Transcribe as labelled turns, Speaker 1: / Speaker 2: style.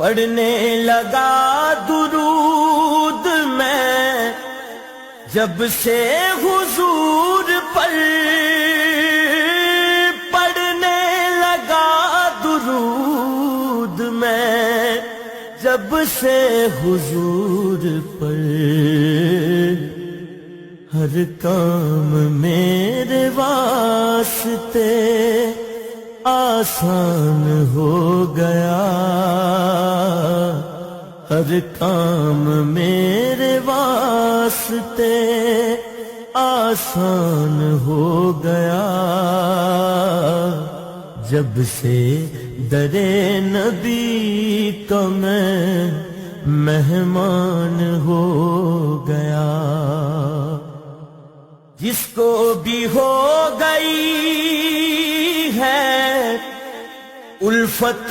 Speaker 1: पढ़ने लगा दुरूद मैं जब से हुजूर पर, पढ़ने लगा दुरूद मैं जब से हुजूर पर, हर काम मेरे वास्ते आसान हो गया, हर काम मेरे वास्ते आसान हो गया, जब से दरे नबी का मैं मेहमान हो गया। जिसको भी हो गई है उल्फत